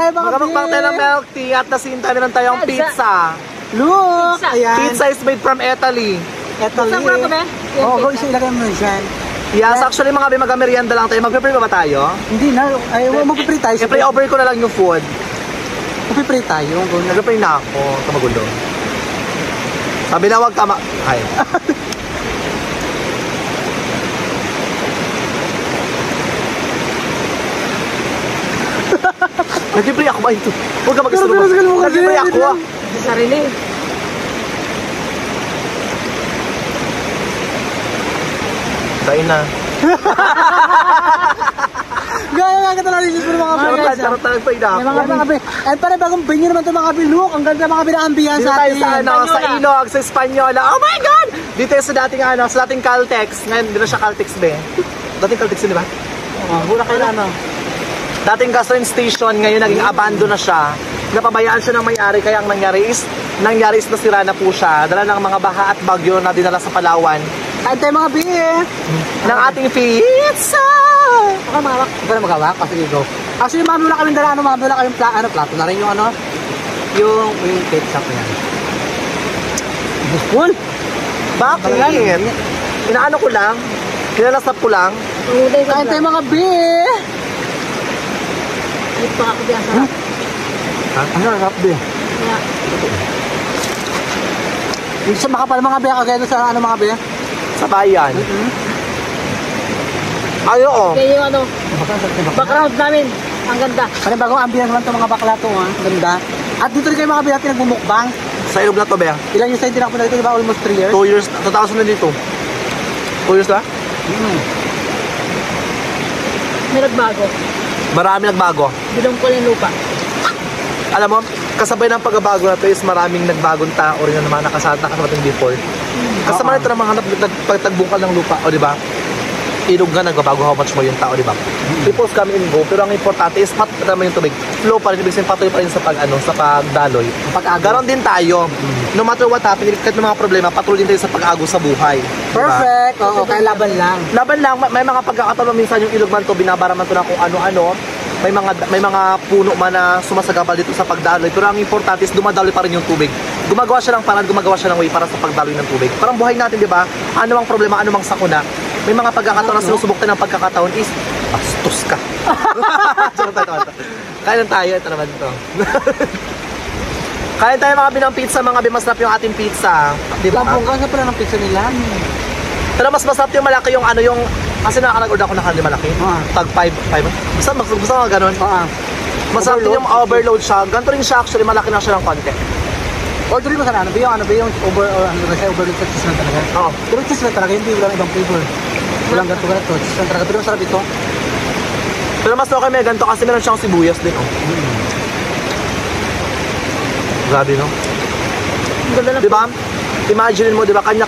tayo mga Magkamukbang tayo ng milk tea at nasinta meron tayong pizza. Look! Ayan. Pizza is made from Italy. Italy. Oo, go isa ilagay mo dyan. Yes, actually mga mag-merienda lang tayo. Mag-prepare ba tayo? Hindi na. Ay, mag-prepare tayo. I-pray over ko na lang yung food. Mag-prepare tayo. Nag-prepare na ako. Ito magulo. Sabi na wag ka ay. Nag-prepare ako ba ito? Huwag ka mag-isuro ba? Nag-prepare ako ah. Sa sarili. Kain na. Gaya nga ka talaga dito mga Charot lang pa ina ako. Mga be. Ay pare bagong venue naman 'to mga be. Look, ang ganda mga ambiance Dito sa tayo atin. sa Ilog, sa Espanyola. Oh my God! Dito sa dating sa dating Caltex. Ngayon, hindi na siya Caltex be. Dating Caltex yun, di ba? Mura kailan Dating gasoline station, ngayon naging abandon na siya. Napabayaan siya ng may-ari, kaya ang nangyari is nasira na po siya. Dala ng mga baha at bagyo na dinala sa Palawan. Kain tayo mga be. Ng ating pizza! Baka mawak. Baka magawak kasi go. Actually, mamula kami dala mamula kami plato na rin yung yung ketchup na yan. Full? Bakit? Inaano ko lang, kinalasap ko lang. Kain tayo mga be. Ito ako diyan sarap. Ang sarap be. Hindi siya makapal mga be, kagaya sa mga be. Sa bayan. Ayo, Kaya yung background namin. Ang ganda. Parang bagong ambience naman itong mga bakla to, ha? Ganda. At dito rin kayo mga be natin nagbumukbang. Sa ilog na to, Bea. Ilan yung sa'yo tinakpo na dito, diba? Almost 3 years? 2 years, 2000 na dito. 2 years na? May nagbago. Marami nagbago. Bilong ko yung lupa. Alam mo, kasabay ng pagbabago na to is maraming nagbagong tao rin na naman nakasabating before. Kasama nito naman hanap pagtagbungkal ng lupa, o di ba? Ilog nga nagbabago how much mo yung tao, di ba? People's come and go, pero ang importante is naman yung tubig. Flow pa rin, ibig sabihin patuloy pa rin sa pagdaloy. Garon din tayo. No matter what happen, kahit ng mga problema, patuloy din tayo sa pag-agos sa buhay. Perfect! Diba? Oo, kaya laban lang. Laban lang, may mga pagkakataon minsan yung ilog man to, binabara man to na kung ano-ano. May mga puno man na sumasagabal dito sa pagdaloy, pero ang importante is dumadaloy pa rin yung tubig. Gumagawa siya ng paraan, gumagawa siya ng way para sa pagdaloy ng tubig. Parang buhay natin, di ba? Ano mang problema, ano mang sakuna, may mga pagkakataon na sinusubok tayo ng pagkakataon is bastos ka. Kailan tayo, ito naman ito. Kaya tayo mga binang pizza, mga bimasarap yung ating pizza. Di ba? Lampong ka pala ng pizza nila. Pero mas masarap yung malaki yung kasi nakaka-order ako ng kanil malaki. Tag 5. Basta nga ganun. Masarap din yung overload siya. Ganito rin siya actually, malaki na siya ng konti. Orderin mo sana, ano ba yung overload sa cheese lang talaga? Oo. Pero cheese lang talaga, hindi walang ibang flavor. Walang ganito, cheese lang talaga. Pero masarap ito. Pero mas okay may ganito kasi meron siyang sibuyas din. Grabe, no? Diba? Imagine mo, diba? Kanya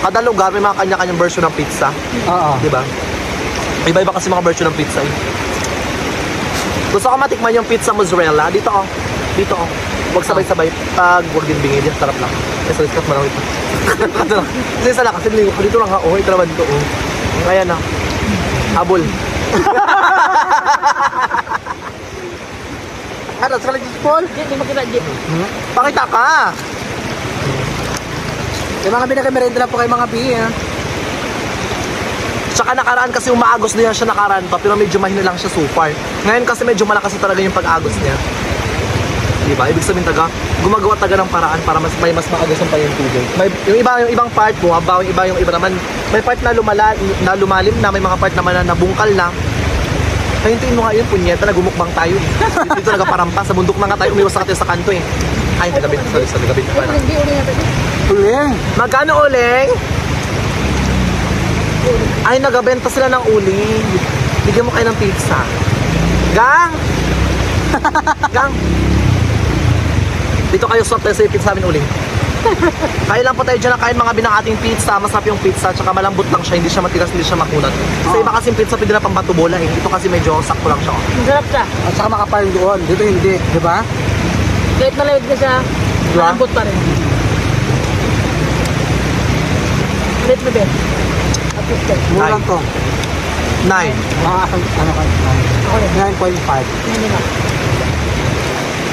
kada lugar may mga kanya-kanyang version ng pizza. Oo. Diba? Iba-iba kasi mga version ng pizza. Gusto ko matikman yung pizza mozzarella. Dito. Huwag sabay-sabay. Huwag din bingin. Sarap lang. Sorry, stop mo lang ito. Kasi isa lang. Kasi dito lang ha. Ito naman ito. Kaya na. Habol. Ano? Sa legit Paul? Hindi makita jeep. Pakita ka. Yung mga binakamerenda lang po kayo mga bihi. Tsaka nakaraan kasi umaagos din siya nakaraan pa, pero medyo mahina lang siya so far. Ngayon kasi medyo malakas talaga yung pag-agos niya. Diba? Ibig sabihin gumagawa ng paraan para mas maagosan pa yung tubig. Yung ibang part mo, yung iba naman, may part na lumalim na, may mga part naman na nabungkal na. Kaya hintuin mo nga yun, punyeta, nagumukbang tayo. Dito nagaparampas, sa bundok na nga tayo, umiwas sa kanto eh. Ay, tagabit. Sorry, tagabit. Uling! Magkano uling? Ay, nagabenta sila ng uling. Bigyan mo kayo ng pizza. Gang! Gang! Dito kayo swap tayo sa pizza namin uling. Kaya lang po tayo dyan na kain mga binang ating pizza. Masarap yung pizza, tsaka malambot lang siya. Hindi siya matigas, hindi siya makunat. Sa iba kasing pizza, pwede na pang bato bola eh. Dito kasi medyo sakto lang siya. Masarap siya. At saka makapal doon. Dito hindi. Diba? Kahit malawid ka siya, malambot pa rin. Ulit mo din. Murang to. Mga ano ka, 9.5. Hindi na.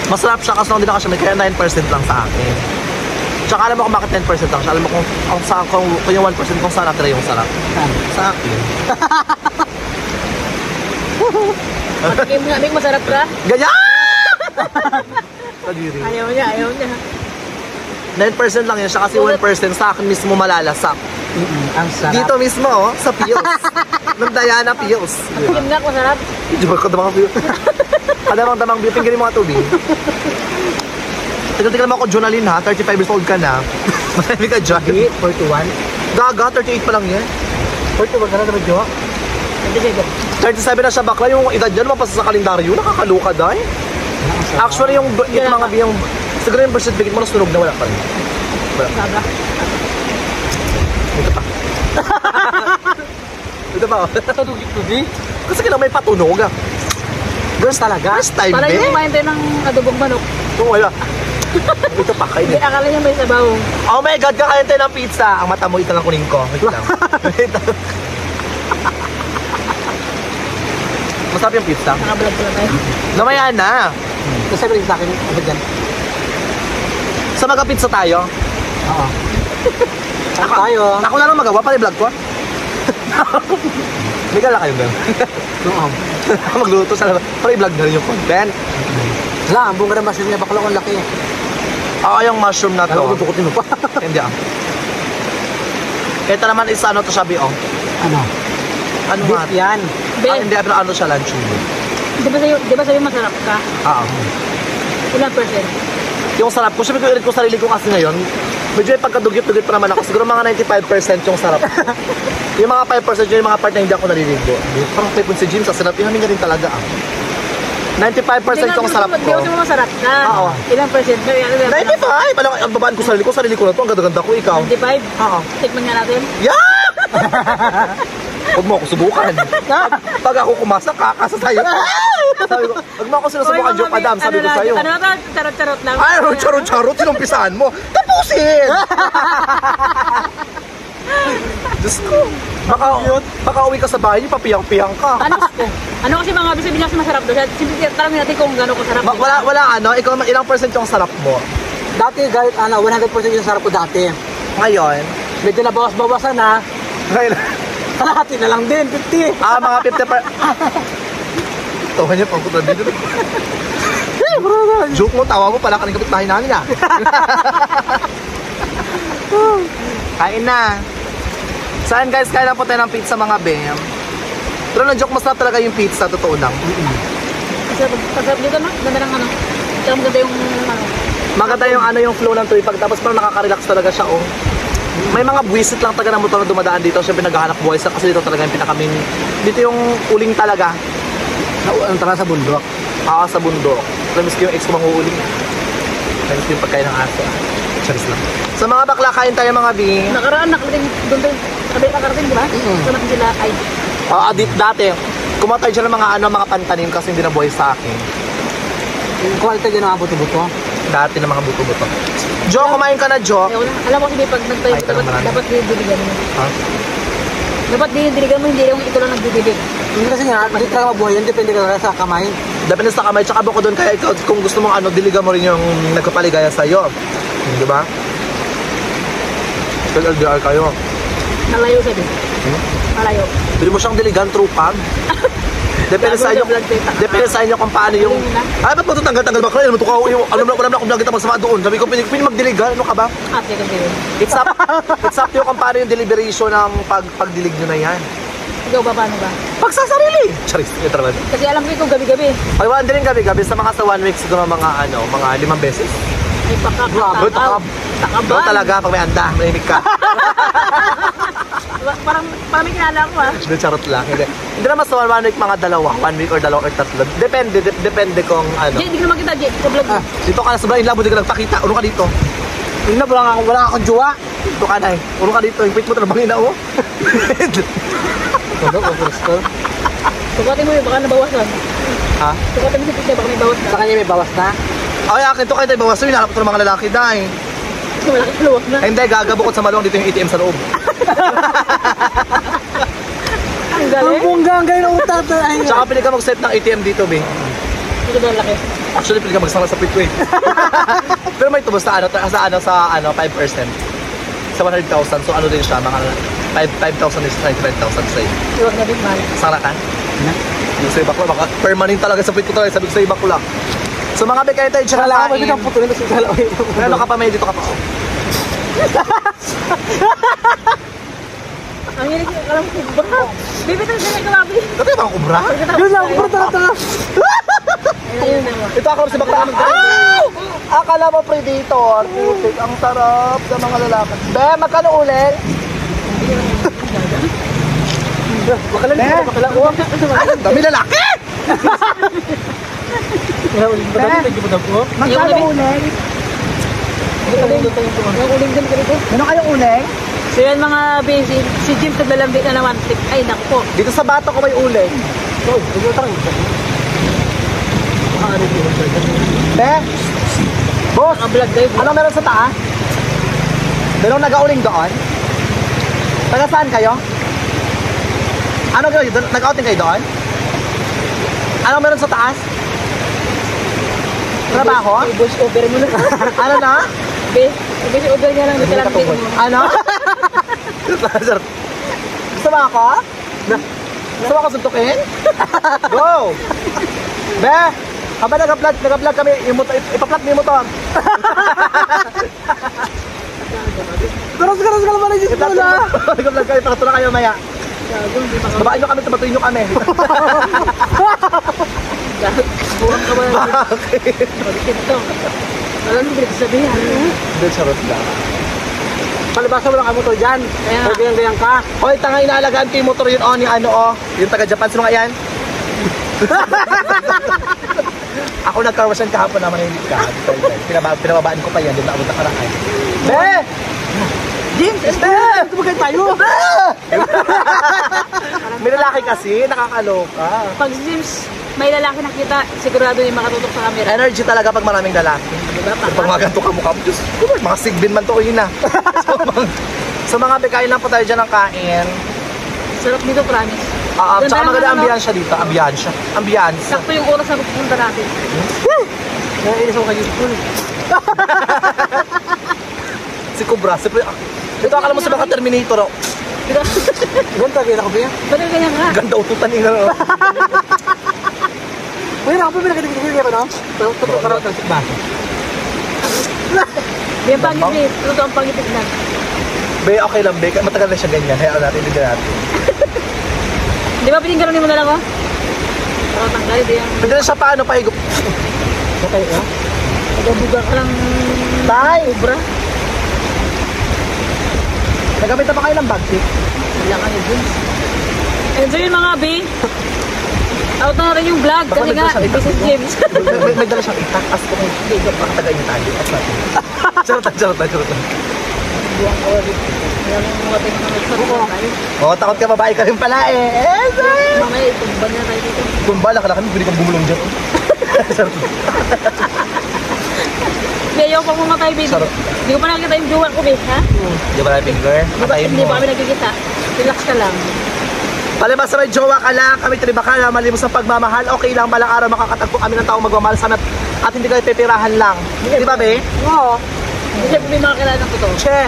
Masarap siya kasi hindi na kasi may kaya 9% lang sa akin. Tsaka alam mo kung bakit 10% lang siya. Alam mo kung yung 1% kung saan natira yung sarap. Sa akin. Patikim nga, Big, masarap ka? Ganyan! Kadiri. Ayaw niya, ayaw niya. 9% lang yan siya kasi 1% sa akin mismo malalasak. Ang sarap. Dito mismo, oh, sa Pios. Ng Diana Pios. Patikim nga, masarap. Di ba kadamang Pios? Kadamang Pios. Tingnan mo mga tubig. Tingnan mo ako, Jonalyn ha. 35 years old ka na. Marami ka dyan. 41. Gaga, 38 pa lang yan. 41 ka na naman, Jo. 37 na siya bakla. Yung edad dyan, mapasa sa kalendaryo. Nakakaluka dahil. Actually, yung mga biyang... Siguro yung birth certificate mo nasunog na wala pa rin. Wala. Saga. Ito pa. Ito pa, oh. Tugi? Kasi kailangan may patunog ah. Girls talaga? First time, Parang be. yung kumain tayo ng adobong manok. Oo, wala. Ito pa, kain. Hindi, akala niya may sabaw. Oh my God, kakain tayo ng pizza. Ang mata mo, ito lang kunin ko. Wait lang. Wait lang. Masarap yung pizza. Nakablog ko lang tayo. Namaya na. Kasi sabi rin sa akin, ano dyan? Sa magka-pizza tayo. Oo. Tayo. Ako na lang magawa, pala vlog ko. May gala kayo ba? Oo. Magluto sa labas. Pala i-vlog na rin yung content. Wala, ang bunga na mushroom niya, bakla kong laki. Oo, yung mushroom na Ano to. ko tukutin mo pa? Hindi ah. Ito naman is ano to sabi oh. Ano? Ano Beef nga? yan. Be, Hindi, pero ano siya lunch yun. di ba sabi masarap ka? Oo. Ilang percent? Yung sarap ko, sabi ko irit ko sarili ko kasi ngayon, medyo may pagkadugyot-dugyot pa naman ako. Siguro mga 95% yung sarap ko. Yung mga 5% yung mga part na hindi ako naliligo. Parang pipon si Jim, sa sarap yun niya rin talaga ah. 95% yung sarap Di ba ko. sabi masarap ka? Oo. Ilang percent ka? 95! Alam, ang babaan ko sarili ko na to. Ang ganda-ganda ko, ikaw. 95? Oo. Tikman nga natin. Yeah! Huwag mo ako subukan. Pag ako kumasa, kakasa sa'yo. Sabi ko, huwag mo ako sinusubukan, Joe Padam. Sabi ko sa'yo. Ano na, charot-charot lang. Ay, charot-charot, sinumpisaan mo. Tapusin! Diyos ko. Baka uwi ka sa bahay, papiyang-piyang ka. Ano kasi mga sabi niya kasi masarap daw. Siyempre, tanongin natin kung gano'n kasarap. Wala ano, ikaw ilang percent yung sarap mo? Dati, kahit 100% yung sarap ko dati. Ngayon? Medyo nabawas-bawasan na. Ngayon? Kalahati na lang din, 50. Mga 50%. Tawa niya pang kuta dito. Joke mo, tawa mo pala kaning kapit-bahay namin ah. Kain na. Saan guys, kain na po tayo ng pizza mga bem. Pero na-joke, masarap talaga yung pizza, totoo lang. Masarap dito na, ganda ng ano. Tsaka maganda yung ano. Maganda yung yung flow ng tuwing tapos parang nakaka-relax talaga siya oh. May mga buwisit lang talaga ng motor na dumadaan dito. Siyempre naghahanap buhay sa kasi dito talaga yung pinakamin. Dito yung uling talaga. Ano talaga sa bundok? Sa bundok. Namiss ko yung ex ko manguuling. Namiss ko yung pagkain ng aso. Charis lang. Sa mga bakla, kain tayo mga bing. Nakaraan, nakarating doon tayo. Sabi nakarating, di ba? So natin sila, ay. Dati, kumatay dyan ng mga pantanim kasi hindi na buhay sa akin. Yung quality dyan ng mga buto-buto. Dati ng mga buto-buto. Jo, kumain ka na, Jo. Ayaw na. Alam mo kasi pag nagtayo, Ay, tanong marami. dapat didiligan mo. Ha? Dapat didiligan mo, hindi yung ito lang nagdidilig. Hindi kasi nga, hindi talaga mabuhay yan, depende ka sa kamay. Depende sa kamay, tsaka bako doon, kaya ikaw, kung gusto mong diligan mo rin yung nagpapaligaya sa'yo. Di ba? Kaya LDR kayo. Nalayo sabi. Malayo. Pili mo siyang diligan, true pag. Depende sa inyo. Depende sa inyo kung paano yung... Ay, ba't mo ito tanggal-tanggal ba? Kaya naman ito ka, alam na akong vlog kita magsama doon. Sabi ko, pili magdiligan, ano ka ba? Sige. It's up to you kung paano yung deliberation ng pagdilig nyo na yan. Ikaw ba, paano ba? Pagsasarili! Charis, ito naman. Kasi alam ko ito gabi-gabi. Ay, wala din gabi-gabi sa mga sa 1 week siguro mga 5 beses. Ay, Grabe, takab. Takaban. Doon talaga, pag may anda, manimik ka. Parang may kilala ko Hindi, charot lang. Hindi naman sa 1 week, mga 1 week or 2 or 3. Depende kung ano. Jay, hindi ko naman kita, Jay. Sa vlog mo. Dito ka na, sobrang inlabo, hindi ka nagpakita. Uno ka dito. Hindi na, wala akong jowa. Dito ka na eh. Uno ka dito. Yung quit mo, talabangin na oh. Sukatin mo yun, baka nabawasan. Ha? Sukatin mo si Pizza, baka may bawas na. Sa kanya may bawas na. Ay, akin to kayo tayo bawas. Hinahanap ko ng mga lalaki na eh. Malaki paluwag na. Ay, hindi, gagabukod sa maluwang dito yung ATM sa loob. Ang galing. Ang bonggang ganyan ang utak. Ay, Tsaka pili ka mag-set ng ATM dito, be. Ito ba laki? Actually, pili ka magsara sa Pitway. Pero may tubos sa 5%. Sa 100,000. So ano din siya, mga 5,000 is 95,000 sa'yo. Iwag na din mahal. Sara ka? Yung sa ibakula, baka permanent talaga sa Pitway talaga, sabi ko sa ibakula. So mga be, kayo tayo dyan Kala ko, kain. pwede kang putulin kasi kala ko. Ano ka pa, may dito ka pa. Ang hilig ko, alam ko, baka. Bibitan sila yung kalabi. Ito yung mga kubra? Yun lang, puro tanga-tanga. Ayun na. Ito ako si bakla. Akala mo predator. Putik, ang sarap sa mga lalaki. Be, magkano ulit? Bakalan, bakalan. Ang dami lalaki! Kaya uling ba daw? Medyo ba daw po? Magkano uling? Yung uling din ganito. Ano kayong uling? So yan mga basic, si Jim naglalambit na naman. Ay, naku. Dito sa bato ko may uling. Oo, ito tayo. Be, boss, Naka-vlog kayo. ano meron sa taas? Merong nag-auling doon? Taga saan kayo? Ano gawin? Nag-outing kayo doon? Ano meron sa taas? Trabaho? I-voice over mo na. Ano na? I-voice over niya lang. Hindi ka lang din mo. Ano? Gusto mo ako? Gusto mo ako suntukin? Go! Be! Habang nag-vlog kami, ipa-plug mo yung motor. Karas ka naman ang I-plug na. Nag-vlog kayo, pakatulong kayo maya. Babain nyo kami, tumatuloy nyo kami. Buwag ka ba? Bakit? Ito. Alam mo, bilis sabihin. Hindi, charot lang. Palibasa mo lang ang motor dyan. Kaya nga. Kaya ganyan ka. Hoy, tanga inaalagaan ko yung motor yun, ni ano, yung taga-Japan, sino nga yan? Ako nag-carwashan kahapon naman yung ka. Pinababaan ko pa yan, doon naabot na karaan. Be! James, ito ba kayo tayo? May lalaki kasi, nakakaloka. Pag James, may lalaki nakita, sigurado yung makatutok sa camera. Energy talaga pag maraming lalaki. Diba? Pag mga ganito ka mukha mo, Diyos, mga sigbin man to yun na. So mga bekain lang po tayo dyan ng kain. Sarap dito, promise. Tsaka lang maganda ang ambiyansya dito, ambiyansa. Sakto yung oras na pupunta natin. Naiinis ako kayo school. Si Cobra, ito akala mo sa mga Terminator, oh. Diba? Ganito, kaya ako ba yan? Ba't yung ganyan ka? Ganda ututan nila, oh. Mayroon ako pa pinakitikin ko, no? Totoo ka raw ng sikbaso. Di ang pangipit. Totoo ang pangipit na. Be, okay lang, Be. Matagal na siya ganyan. Hayaan natin, bigyan natin. Di ba pininggaronin mo na lang ako? Para tanggal, di yan. Pwede na siya paano, pahigop. Patay ka? Nagabuga ka lang. Tay! Obra. Nagamit na ba kayo ng bag, Chick? Wala ka ni James. And so yun mga B. Out na rin yung vlog. Baka Kasi may nga, dala siyang this is James. May dala siyang itak. As ko kung hindi ka baka tagay niyo tayo. As natin. Charot lang. Buwang ka ulit. Kaya mo mga tayo mga nagsaruhan tayo. Oh, takot ka babae ka rin pala eh. Mamaya, itumba niya tayo dito. Kung bala ka na kami, pwede kang bumulong dyan. Charot lang. Hindi, ayaw pa mamatay, baby. Sarap. Hindi ko pa nakikita yung jowa ko, babe. Ha? Di ba na finger? Patayin Hindi mo. pa kami nagkikita. Relax ka lang. Palibas sa may jowa ka lang, kami triba ka na malimos sa pagmamahal, okay lang, balang araw makakatagpo kami ng taong magmamahal sa amin at hindi kayo pipirahan lang. Di ba, Be? Oo. Kasi may mga kilala ng totoo. Che!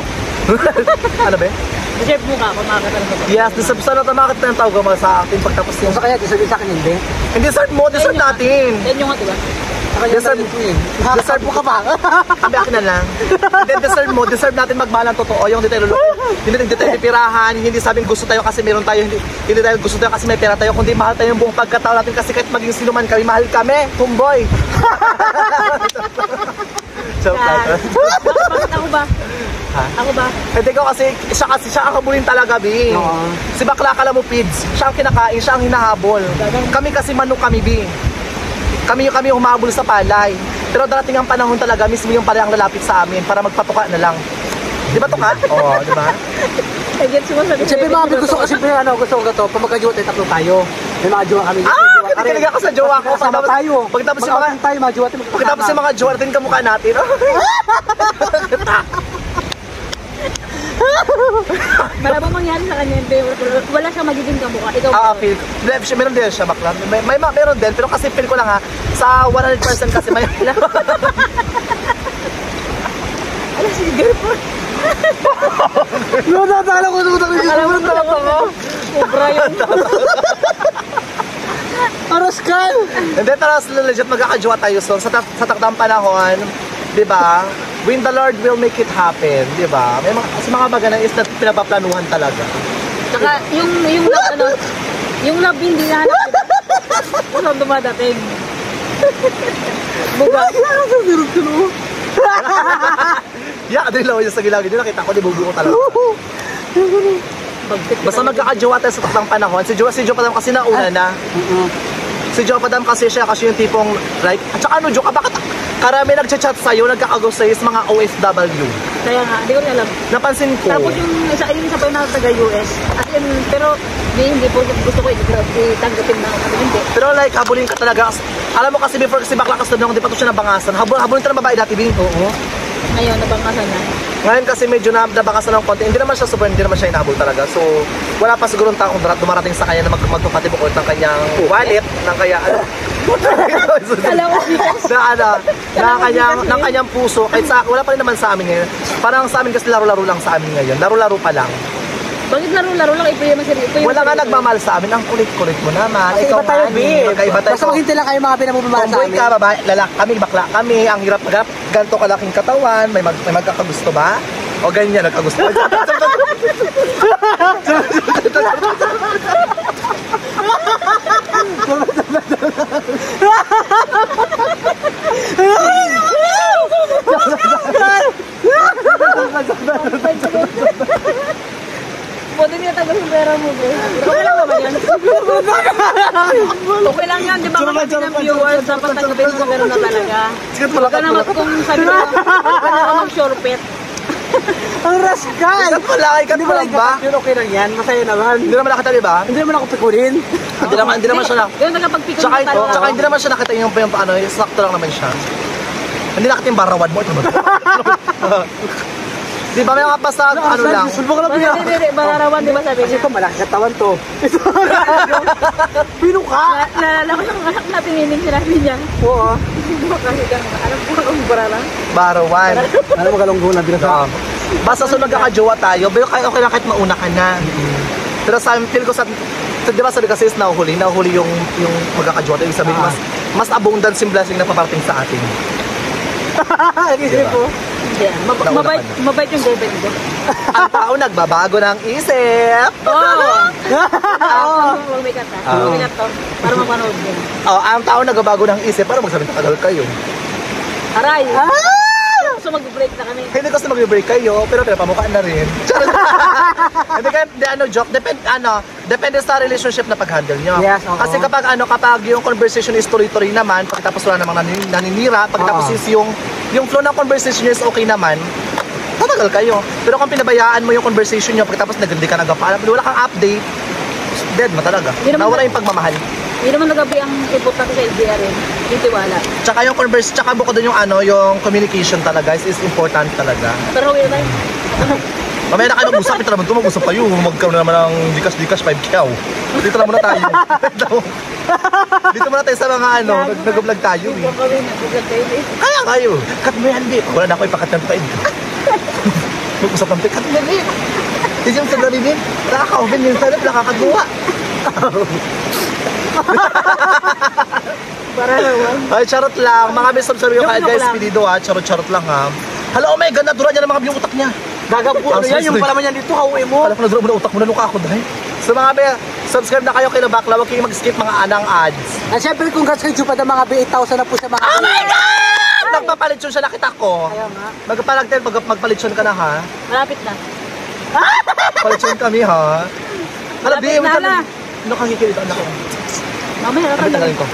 Ano, Be? Kasi mo ka kung makakita ng totoo. Yes, deserve sana na makakita ng tawag mga sa akin pagtapos Kung yung... sa kaya, deserve sa akin hindi. Hindi, deserve mo, deserve natin. Yan yung nga, diba? Deserve deserve mo ka pa. Sabi akin na lang. Hindi, deserve natin magmahal ng totoo. Yung hindi tayo luloko. Hindi tayo pipirahan. Hindi sabing gusto tayo kasi meron tayo. Hindi tayo gusto tayo kasi may pera tayo. Kundi mahal tayo yung buong pagkatao natin. Kasi kahit maging sino man kami, mahal kami. Tumboy. Joke lang. Bakit ako ba? Ha? Ako ba? Hindi ko kasi siya ang habulin talaga, Bi. Oo. Si bakla ka mo, Pids. Siya ang kinakain, siya ang hinahabol. Kami kasi manok kami, Bi. Kami humahabol sa palay. Pero darating ang panahon talaga, mismo yung palay ang lalapit sa amin para magpatuka na lang. Di ba tuka? Oo, di ba? I get mo sabi. Siyempre mga gusto ko, siyempre gusto ko to, pag magka-jowa tayo, tatlo tayo. May mga jowa kami. Kinikilig ako sa jowa ko. Sama tayo. Pagkatapos yung mga... Mag-outing tayo, mga jowa tayo. Pagkatapos yung mga jowa natin, kamukha natin. Malabang mangyari sa kanya, wala siyang magiging kamukha. Ikaw Feel. Meron din siya bakla. Meron din, pero kasi feel ko lang ha, sa 100% kasi may... Ala, sige, girlfriend. Nakakala ko Alam mo talaga mo? Sobra yun. Araskan! Hindi, pero legit magkakajowa tayo soon. Sa takdang panahon, di ba? When the Lord will make it happen, di ba? May mga bagay na is na pinapaplanuhan talaga. Tsaka yung love, ano, yung love hindi nahanap. Walang dumadating. Buga. Yeah, adri lang yun sa gilagid. Yung nakita ko, di bubuo talaga. Basta magkakajowa tayo sa takdang panahon. Si Jo Padam kasi nauna na. Si Jo Padam kasi siya kasi yung tipong like, at saka ano Jo, bakit karami nagchat-chat sa'yo, nagkakagusto sa'yo sa mga OFW? Kaya nga, hindi ko alam. Napansin ko. Tapos yung isa pa yung taga-US. At yun, pero hindi po gusto ko itanggapin na kami hindi. Pero like, habulin ka talaga. Alam mo kasi before kasi bakla kasi nung di pa to siya nabangasan. Habulin ka ng babae dati, Bing. Oo. Ngayon, nabangkasan na. Ngayon kasi medyo nabakasan ng konti. Hindi naman siya super, hindi naman siya inahabol talaga. So, wala pa siguro taong dumarating sa kanya na magtupatibok ulit ng kanyang wallet, ng kaya ano. ng kanyang puso. Kahit sa wala pa rin naman sa amin ngayon. Parang sa amin kasi laro-laro lang sa amin ngayon. Laro-laro pa lang. Bakit laro-laro lang? Ito yung seryoso. Wala nga nagmamahal sa amin. Ang kulit-kulit mo naman. Kasi iba tayo, Bin. Magkaiba tayo. Basta maghintay lang kayo mga pinamumamahal sa Tomboy amin. ka, babae, lalaki kami, bakla kami. Ang hirap maghanap. Ganto kalaking katawan. May magkakagusto ba? O ganyan, nagkagusto. Pwede niya tagal yung pera mo, bro. Okay lang naman yan. Okay lang yan, di ba? Kasi ng viewers, dapat tanggapin mo meron na talaga. Huwag ka naman kung sabi mo, huwag ka naman mag-shortpet. Ang raskan! Ba't malaki ka pa lang ba? Yun okay lang yan, masaya naman. Hindi naman nakita, di ba? Hindi naman ako pikulin. Hindi naman siya na. Yung nagkapagpikon Tsaka, na tayo. tsaka hindi naman siya nakita yung ano, yung sakto lang naman siya. Hindi nakita yung barawad mo. Ito ba? Di ba may mga basta ano lang? Sulbo ka lang Basta piya. hindi, bararawan, di ba sabi Kasi niya? ito malaki katawan to. Ito Pino ka? Naalala ko yung anak na tinining sinabi niya. Oo. Kasi kang, alam ko ang bararang. Barawan. Ano magalunggulan din sa Basta so magkakajowa tayo, pero okay lang kahit mauna ka na. Pero sa feel ko di ba sabi kasi is nahuhuli yung magkakajowa tayo. Ibig sabihin, mas abundance yung blessing na paparating sa atin. Isip ko. Yeah. Mabait yung girlfriend ko. Ang tao nagbabago ng isip. Huwag may kata. Huwag may kata. Para mapanood mo. Ang tao nagbabago ng isip para magsabi tagal kayo. Aray! So mag-break na kami. Hindi kasi mag-break kayo, pero pinapamukhaan na rin. Hindi joke. Depende sa relationship na pag-handle nyo. Yes, oo. Kasi kapag yung conversation is tuloy-tuloy naman, pagkatapos wala namang naninira, pagkatapos is yung flow ng conversation nyo is okay naman, tatagal kayo. Pero kung pinabayaan mo yung conversation nyo, pagkatapos nagandi ka nagpapaalam, wala kang update, dead mo talaga. Nawala yung pagmamahal. Hindi naman nagabi ang importante sa LDR rin. Yung tiwala. Tsaka bukod dun yung communication talaga is important talaga. Pero okay na tayo. Mamaya na kayo mag-usap, ito naman ito, mag-usap kayo. Magkaroon na naman ng Gcash 5 kyaw. Dito na muna tayo. Dito muna tayo sa mga nag-vlog tayo. Ikaw kami, nag-vlog tayo eh. Kaya kayo. Cut mo yan, di. Wala na ako ipakat ng paid. Mag-usap ng paid. Cut mo yan, di. Hindi yung sa rin, nakaka-open yung sarap, nakakagawa. Para naman. Ay, charot lang. Mga subscribe yung kay guys, pinido ha. Charot lang ha. Hala, oh my God, nadura niya ng mga yung utak niya. Gagapo ano yan, yung palaman yan dito, kauwi mo. Pala ko nadura mo na utak mo, naluka ako dahil. So mga be, subscribe na kayo kay Bakla. Huwag kayong mag-skip mga anang ads. At syempre, congrats kay Jupad mga B8,000 na po sa mga... Oh my God! Nagpapalitsyon siya, nakita ko. Kaya nga. Magpalitsyon ka na ha. Malapit na. Palitsyon kami ha. Hala, Malapit di, na hala. nakakikilit ang ako. Mamaya Sabi tagalin ko.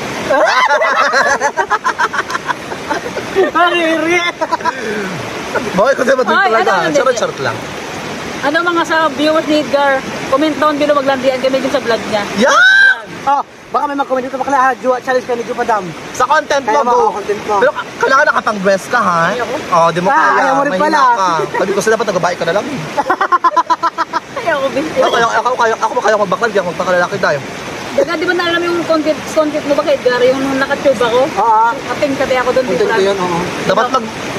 Hariri! Bakit ko diba din Ay, talaga? ano, hindi. Charot lang. Ano mga sa viewers ni Edgar, comment down below, maglandian kami din sa vlog niya. Yeah! Oh, baka may mag-comment dito, bakla, challenge ka ni Jupa Dam. Sa content mo, Kaya go. mo, content mo. Pero kailangan nakapang-dress ka, ha? Oo, di mo Ah, kaya. ayaw mo rin Mahina pala. ka. Sabi ko sila, dapat nagabae ka na lang. Eh. Kaya ako, binti. Ako kaya magbaklan, kaya magpakalalaki tayo. Daga, di ba naalam yung content mo ba kay Edgar? Yung nakatube ako? Oo. Kating ako doon, di Content ko ba? yun, oo. Dapat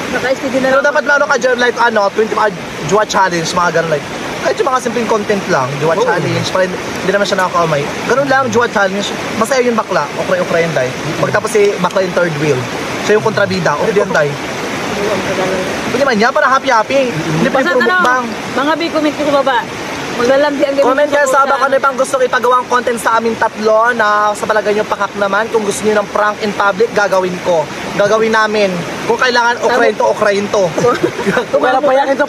Naka-STD na Pero lang. dapat ano ka dyan, like 20 mga Jua challenge, mga ganun like. Kahit yung mga simpleng content lang, Jua challenge, para hindi naman siya nakakaumay. Ganun lang, Jua challenge. Masaya yung bakla, okray yung day. Pagtapos si bakla yung third wheel. Siya yung kontrabida, okay yan day. Hindi man yan, para happy-happy. Hindi pa Basta yung mukbang. mga B, comment ko sa baba. Maglalandi ang Comment kayo sa baka ano pang gusto ipagawang content sa amin tatlo na sa palagay nyo pakak naman. Kung gusto niyo ng prank in public, gagawin ko. Gagawin namin. Kung kailangan, okrayin to. Kung kailan payakin to.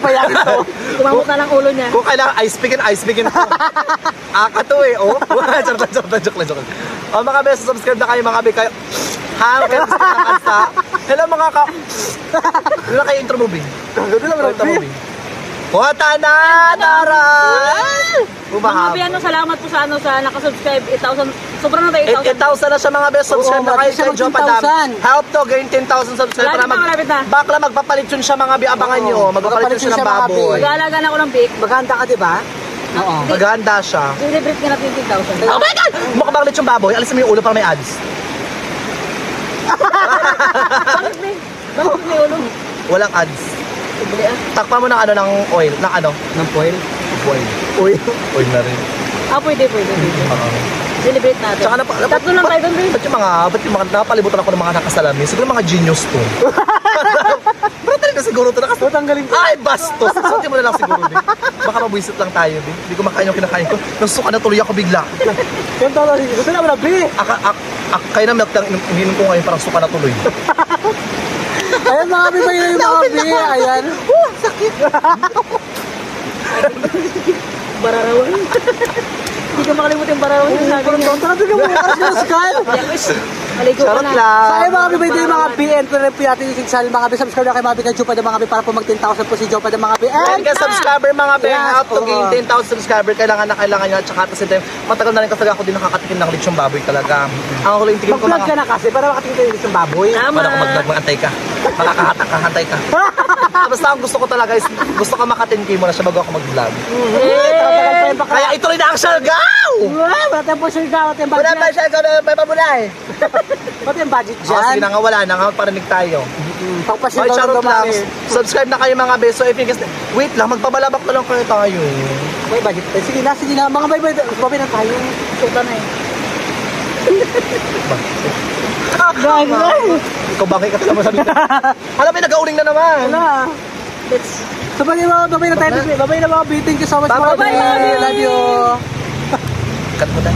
Kumamot na lang ulo niya. Kung kailangan, ice pickin to. Aka to eh, oh. Joke lang. Oh, mga beso, subscribe na kayo, mga be. Kayo, ha? Kaya subscribe na kansa. Hello, mga ka... Doon na kayo intro movie. Intro movie. Wata na, Tara! Mga B, salamat po sa nakasubscribe. 8,000. Sobrang na tayo 8,000 8,000. na siya, mga beso. Subscribe na kayo kay Joe Padam. 10,000. Help to gain 10,000 subscribe. Malapit na. Bakla, magpapalit yun siya, mga be. Abangan nyo. Magpapalit yun siya ng baboy. Mag-aalaga na ako ng bake. Maghanda ka, di ba? Oo. Maghanda siya. Celebrate ka na 20,000. Oh my God! Mukbang lechon baboy. Alisin mo yung ulo para may ads. Bakit, B? Bakit may ulo? Walang ads. Bili ah. Takpa mo ng ano, ng oil. Ng ano? Ng foil. Oil. Oil na rin. Pwede. Celebrate natin. Tsaka Tatlo lang tayo doon, B. Ba't yung mga napalibutan ako ng mga nakasalamin? Siguro mga genius to. Pero talaga siguro to. Tanggalin ko. Ay, bastos! Sunti mo na lang siguro, Bi. Baka mabuisit lang tayo, Bi. Hindi ko makain yung kinakain ko. Nasuka na tuloy ako bigla. Yung tolo, gusto na mo na, B. Kaya na milk lang ininom ko ngayon parang suka na tuloy. Ayan, mga B, yung mga B. Ayan. Sakit! Bararawan. Hindi ko makalimutan yung bararawan yung sabi niya. Tara, tignan mo. Oscar. Maligo ka Charot na. lang. Sa akin, mga B, ito yung mga B. Enter rin po natin yung channel, mga B. Subscribe na kay mga B kay Jopa mga B para po mag 10,000 po si Jopa mga B. And kaya subscriber mga be, Yes, how to gain oo. 10,000 subscriber, kailangan nyo at saka kasi matagal na rin kasi ako din nakakatikim ng lechong baboy talaga. Ang huling tingin ko Mag-vlog ka mga... na kasi para makatingin tayo yung baboy. Tama. Wala ko mag-vlog, mag-antay ka. Makakahatak ka, hantay ka. Basta ang gusto ko talaga is, gusto ka maka-10K mo na siya bago ako mag-vlog. Kaya ito rin ang Siargao! Wala tayong po siya wala tayong Wala budget. pa siya, may pabulay. Wala tayong budget Oh, sige dyan. na nga, wala na nga, parinig tayo. Pagpasin Ay, daw ng charot lang. dumami. Subscribe na kayo mga beso. If you guys, wait lang, magbabalabak na lang kayo tayo. May budget tayo. Sige na. Mga babay na tayo. Suka na eh. Ikaw bakit ka talaga sabi ko? Alam mo, nag-auling na naman. Wala. Let's... So, babay na tayo. Babay na mga B. Thank you so much. Bye-bye, mga B. mga B. Love you. Cut mo na.